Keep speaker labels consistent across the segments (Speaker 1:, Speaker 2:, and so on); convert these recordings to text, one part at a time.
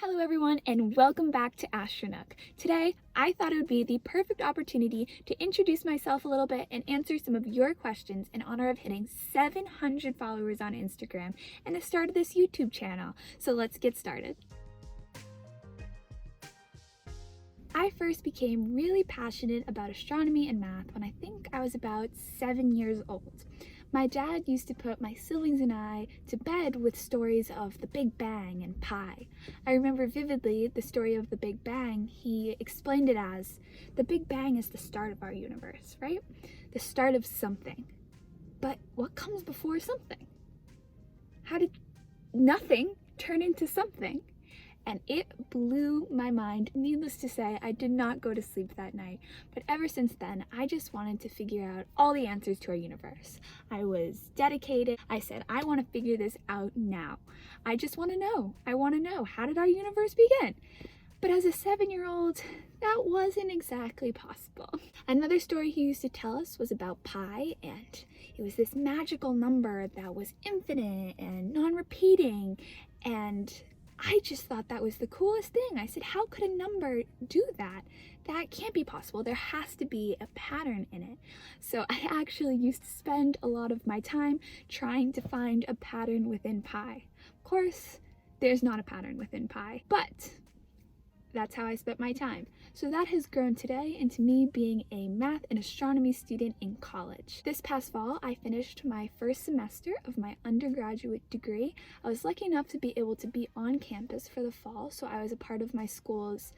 Speaker 1: Hello everyone and welcome back to Astronook. Today, I thought it would be the perfect opportunity to introduce myself a little bit and answer some of your questions in honor of hitting 700 followers on Instagram and the start of this YouTube channel. So let's get started. I first became really passionate about astronomy and math when I think I was about 7 years old. My dad used to put my siblings and I to bed with stories of the Big Bang and pi. I remember vividly the story of the Big Bang. He explained it as, the Big Bang is the start of our universe, right? The start of something. But what comes before something? How did nothing turn into something? And it blew my mind. Needless to say, I did not go to sleep that night. But ever since then, I just wanted to figure out all the answers to our universe. I was dedicated. I said, I want to figure this out now. I just want to know. I want to know, how did our universe begin? But as a 7-year-old, that wasn't exactly possible. Another story he used to tell us was about pi, and it was this magical number that was infinite and non-repeating, and I just thought that was the coolest thing. I said, how could a number do that? That can't be possible. There has to be a pattern in it. So I actually used to spend a lot of my time trying to find a pattern within pi. Of course, there's not a pattern within pi, but that's how I spent my time. So that has grown today into me being a math and astronomy student in college. This past fall, I finished my first semester of my undergraduate degree. I was lucky enough to be able to be on campus for the fall, so I was a part of my school's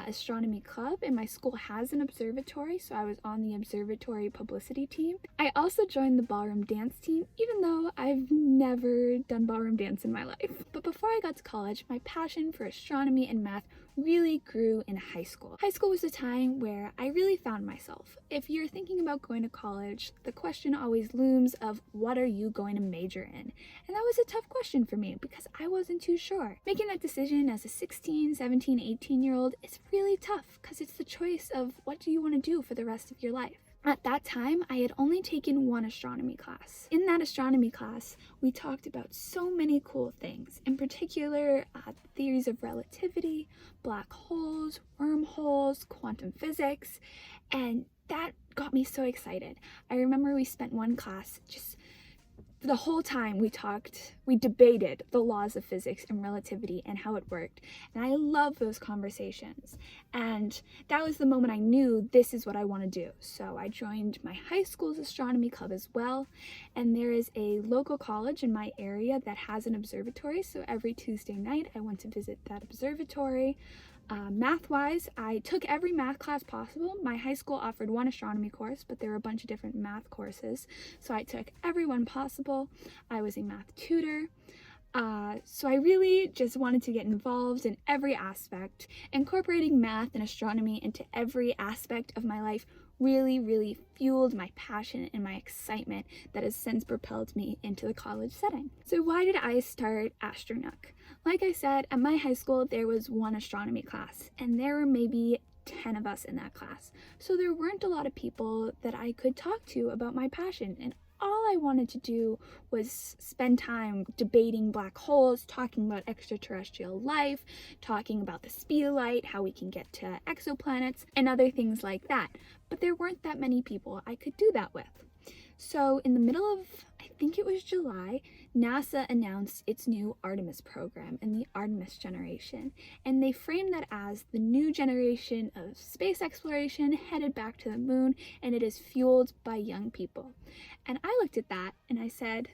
Speaker 1: astronomy club, and my school has an observatory, so I was on the observatory publicity team. I also joined the ballroom dance team, even though I've never done ballroom dance in my life. But before I got to college, my passion for astronomy and math really grew in high school. High school was a time where I really found myself. If you're thinking about going to college, the question always looms of, what are you going to major in? And that was a tough question for me because I wasn't too sure. Making that decision as a 16, 17, 18-year-old is really tough because it's the choice of what do you want to do for the rest of your life. At that time, I had only taken one astronomy class. In that astronomy class, we talked about so many cool things, in particular, theories of relativity, black holes, wormholes, quantum physics, and that got me so excited. I remember we spent one class just the whole time we debated the laws of physics and relativity and how it worked. And I love those conversations. And that was the moment I knew this is what I want to do. So I joined my high school's astronomy club as well. And there is a local college in my area that has an observatory. So every Tuesday night I went to visit that observatory. Math-wise, I took every math class possible. My high school offered one astronomy course, but there were a bunch of different math courses, so I took every one possible. I was a math tutor. So I really just wanted to get involved in every aspect. Incorporating math and astronomy into every aspect of my life really fueled my passion and my excitement that has since propelled me into the college setting. So why did I start Astronook? Like I said, at my high school there was one astronomy class, and there were maybe 10 of us in that class. So there weren't a lot of people that I could talk to about my passion, and all I wanted to do was spend time debating black holes, talking about extraterrestrial life, talking about the speed of light, how we can get to exoplanets, and other things like that. But there weren't that many people I could do that with. So in the middle of, I think it was July, NASA announced its new Artemis program and the Artemis generation. And they framed that as the new generation of space exploration headed back to the moon, and it is fueled by young people. And I looked at that and I said,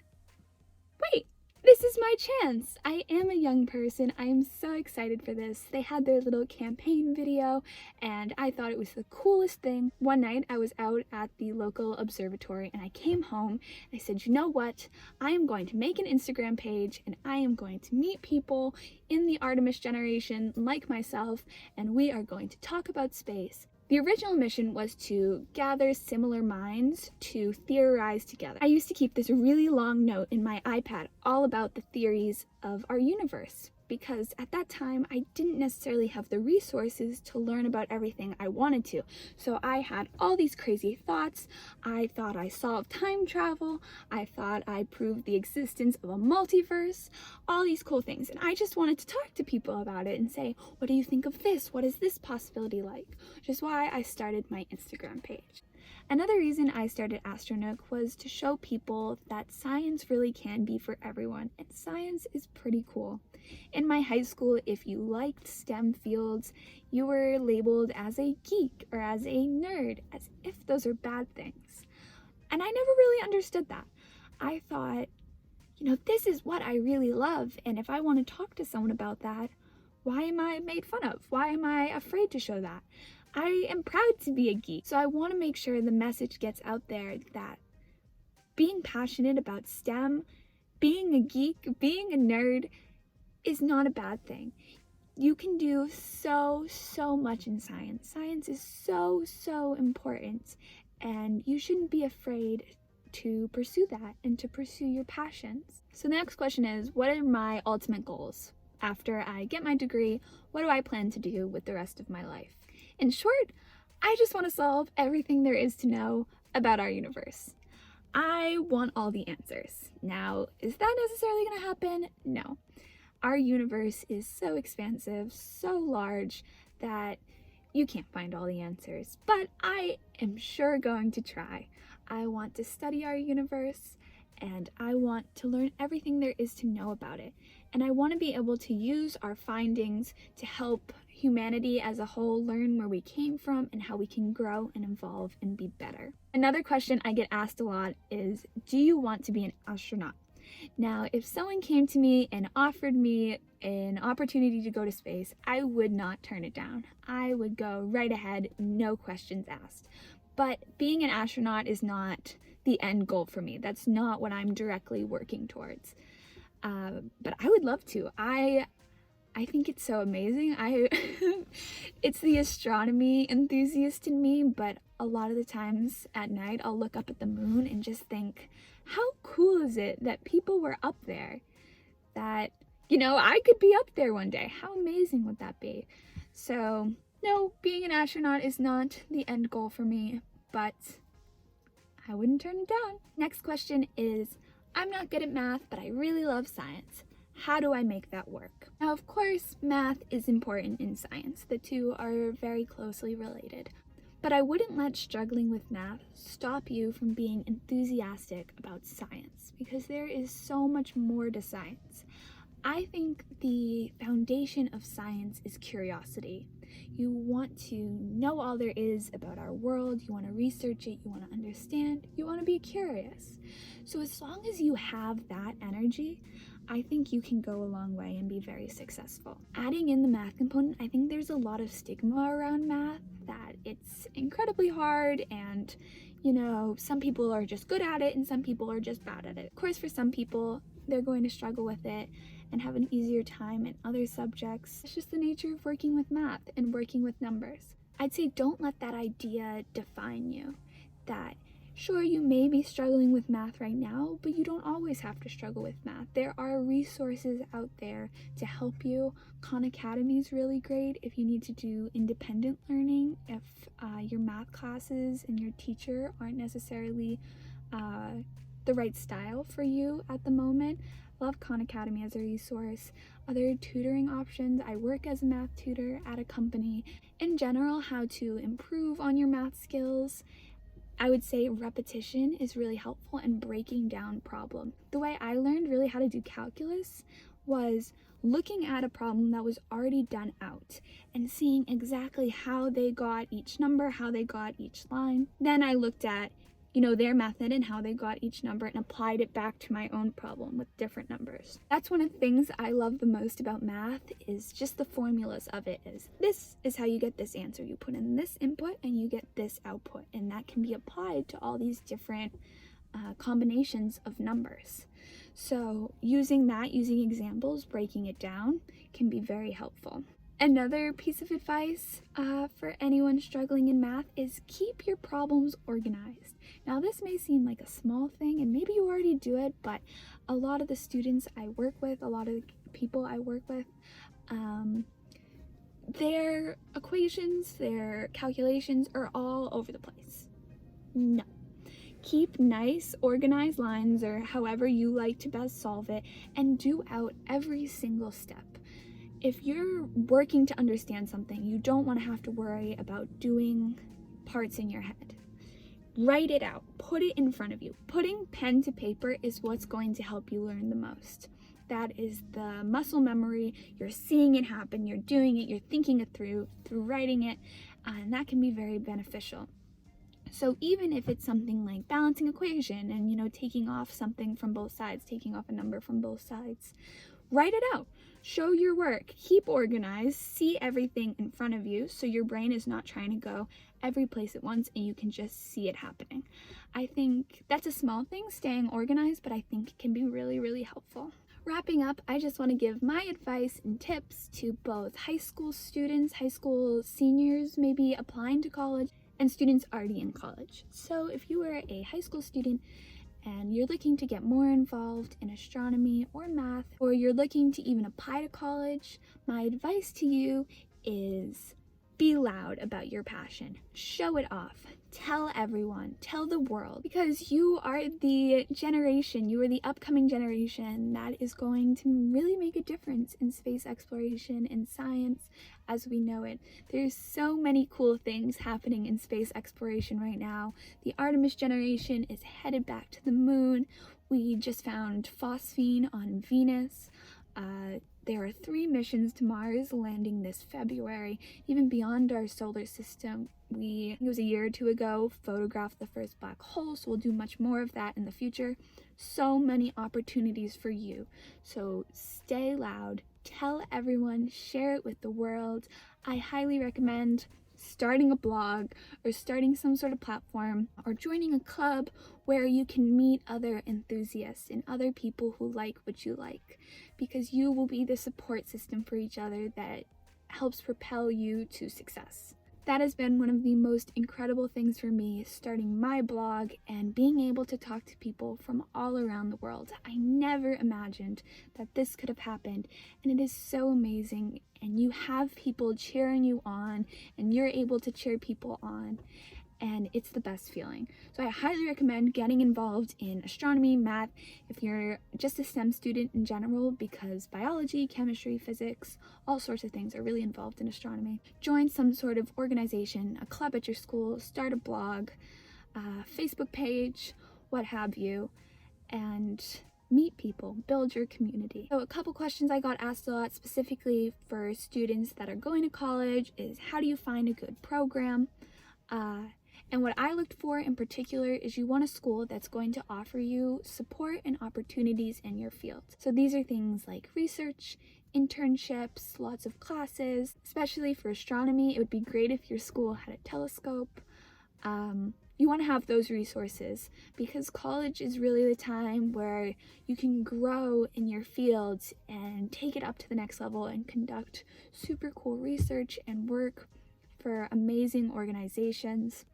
Speaker 1: wait, this is my chance. I am a young person. I am so excited for this. They had their little campaign video and I thought it was the coolest thing. One night I was out at the local observatory and I came home and I said, you know what? I am going to make an Instagram page and I am going to meet people in the Artemis generation like myself, and we are going to talk about space. The original mission was to gather similar minds to theorize together. I used to keep this really long note in my iPad all about the theories of our universe. because at that time I didn't necessarily have the resources to learn about everything I wanted to. So I had all these crazy thoughts. I thought I solved time travel. I thought I proved the existence of a multiverse, all these cool things. And I just wanted to talk to people about it and say, what do you think of this? What is this possibility like? Which is why I started my Instagram page. Another reason I started Astronook was to show people that science really can be for everyone, and science is pretty cool. In my high school, if you liked STEM fields, you were labeled as a geek or as a nerd, as if those are bad things. And I never really understood that. I thought, this is what I really love, and if I want to talk to someone about that, why am I made fun of? Why am I afraid to show that? I am proud to be a geek, so I want to make sure the message gets out there that being passionate about STEM, being a geek, being a nerd is not a bad thing. You can do so much in science. Science is so important, and you shouldn't be afraid to pursue that and to pursue your passions. So the next question is, what are my ultimate goals? After I get my degree, what do I plan to do with the rest of my life? In short, I just want to solve everything there is to know about our universe. I want all the answers. Now, is that necessarily going to happen? No. Our universe is so expansive, so large, that you can't find all the answers. But I am sure going to try. I want to study our universe, and I want to learn everything there is to know about it. And I want to be able to use our findings to help humanity as a whole learn where we came from and how we can grow and evolve and be better. Another question I get asked a lot is, do you want to be an astronaut? Now, if someone came to me and offered me an opportunity to go to space, I would not turn it down. I would go right ahead, no questions asked. But being an astronaut is not the end goal for me. That's not what I'm directly working towards. But I would love to. I think it's so amazing. It's the astronomy enthusiast in me, but a lot of the times at night I'll look up at the moon and just think, how cool is it that people were up there? That, I could be up there one day. How amazing would that be? So, no, being an astronaut is not the end goal for me, but I wouldn't turn it down. Next question is, I'm not good at math, but I really love science. How do I make that work? Now, of course, math is important in science. The two are very closely related. But I wouldn't let struggling with math stop you from being enthusiastic about science, because there is so much more to science. I think the foundation of science is curiosity. You want to know all there is about our world, you want to research it, you want to understand, you want to be curious. So as long as you have that energy, I think you can go a long way and be very successful. Adding in the math component, I think there's a lot of stigma around math, that it's incredibly hard and, some people are just good at it and some people are just bad at it. Of course, for some people, they're going to struggle with it and have an easier time in other subjects. It's just the nature of working with math and working with numbers. I'd say don't let that idea define you, that sure, you may be struggling with math right now, but you don't always have to struggle with math. There are resources out there to help you. Khan Academy is really great if you need to do independent learning, if your math classes and your teacher aren't necessarily the right style for you at the moment. Love Khan Academy as a resource. Other tutoring options, I work as a math tutor at a company. In general, how to improve on your math skills. I would say repetition is really helpful in breaking down problems. The way I learned really how to do calculus was looking at a problem that was already done out and seeing exactly how they got each number, how they got each line. Then I looked at, their method and how they got each number and applied it back to my own problem with different numbers. That's one of the things I love the most about math, is just the formulas of it. This is how you get this answer. You put in this input and you get this output, and that can be applied to all these different combinations of numbers. So using examples, breaking it down can be very helpful. Another piece of advice for anyone struggling in math is keep your problems organized. Now, this may seem like a small thing, and maybe you already do it, but a lot of the students I work with, a lot of people I work with, their equations, their calculations are all over the place. No. Keep nice, organized lines, or however you like to best solve it, and do out every single step. If you're working to understand something, you don't want to have to worry about doing parts in your head. Write it out. Put it in front of you. Putting pen to paper is what's going to help you learn the most. That is the muscle memory. You're seeing it happen, you're doing it, you're thinking it through writing it, and that can be very beneficial. So even if it's something like balancing equation and, taking off something from both sides, taking off a number from both sides, write it out. Show your work. Keep organized. See everything in front of you so your brain is not trying to go every place at once and you can just see it happening. I think that's a small thing, staying organized, but I think it can be really, really helpful. Wrapping up, I just want to give my advice and tips to both high school students, high school seniors, maybe applying to college, and students already in college. So if you are a high school student and you're looking to get more involved in astronomy or math, or you're looking to even apply to college, my advice to you is be loud about your passion. Show it off. Tell everyone, tell the world, because you are the generation, you are the upcoming generation that is going to really make a difference in space exploration and science as we know it. There's so many cool things happening in space exploration right now. The Artemis generation is headed back to the moon. We just found phosphine on Venus. There are 3 missions to Mars landing this February. Even beyond our solar system, I think it was a year or 2 ago, photographed the first black hole, so we'll do much more of that in the future. So many opportunities for you. So stay loud, tell everyone, share it with the world. I highly recommend starting a blog or starting some sort of platform or joining a club where you can meet other enthusiasts and other people who like what you like, because you will be the support system for each other that helps propel you to success. That has been one of the most incredible things for me, starting my blog and being able to talk to people from all around the world. I never imagined that this could have happened, and it is so amazing. And you have people cheering you on, and you're able to cheer people on, and it's the best feeling. So I highly recommend getting involved in astronomy, math, if you're just a STEM student in general, because biology, chemistry, physics, all sorts of things are really involved in astronomy. Join some sort of organization, a club at your school, start a blog, Facebook page, what have you, and meet people, build your community. So a couple questions I got asked a lot specifically for students that are going to college is, how do you find a good program? And what I looked for in particular is you want a school that's going to offer you support and opportunities in your field. So these are things like research, internships, lots of classes. Especially for astronomy, it would be great if your school had a telescope. You want to have those resources because college is really the time where you can grow in your fields and take it up to the next level and conduct super cool research and work for amazing organizations.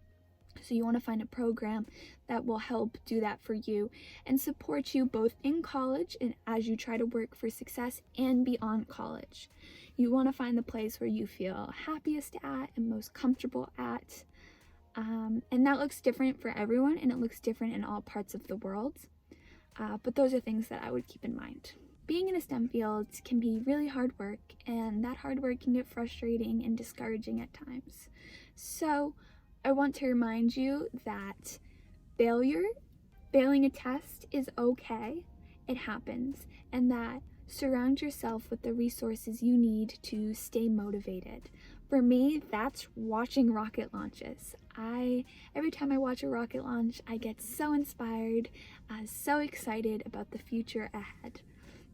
Speaker 1: So you want to find a program that will help do that for you and support you both in college and as you try to work for success and beyond college. You want to find the place where you feel happiest at and most comfortable at. And that looks different for everyone, and it looks different in all parts of the world. But those are things that I would keep in mind. Being in a STEM field can be really hard work, and that hard work can get frustrating and discouraging at times. So I want to remind you that failing a test is okay. It happens, and that surround yourself with the resources you need to stay motivated. For me, that's watching rocket launches. Every time I watch a rocket launch, I get so inspired, so excited about the future ahead.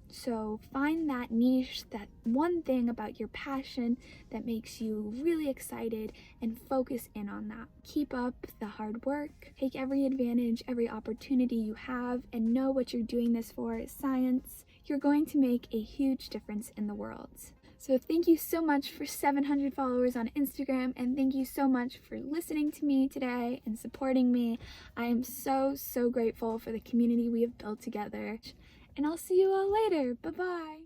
Speaker 1: So find that niche, that one thing about your passion that makes you really excited, and focus in on that. Keep up the hard work, take every advantage, every opportunity you have, and know what you're doing this for, science. You're going to make a huge difference in the world. So thank you so much for 700 followers on Instagram, and thank you so much for listening to me today and supporting me. I am so, so grateful for the community we have built together. And I'll see you all later. Bye-bye.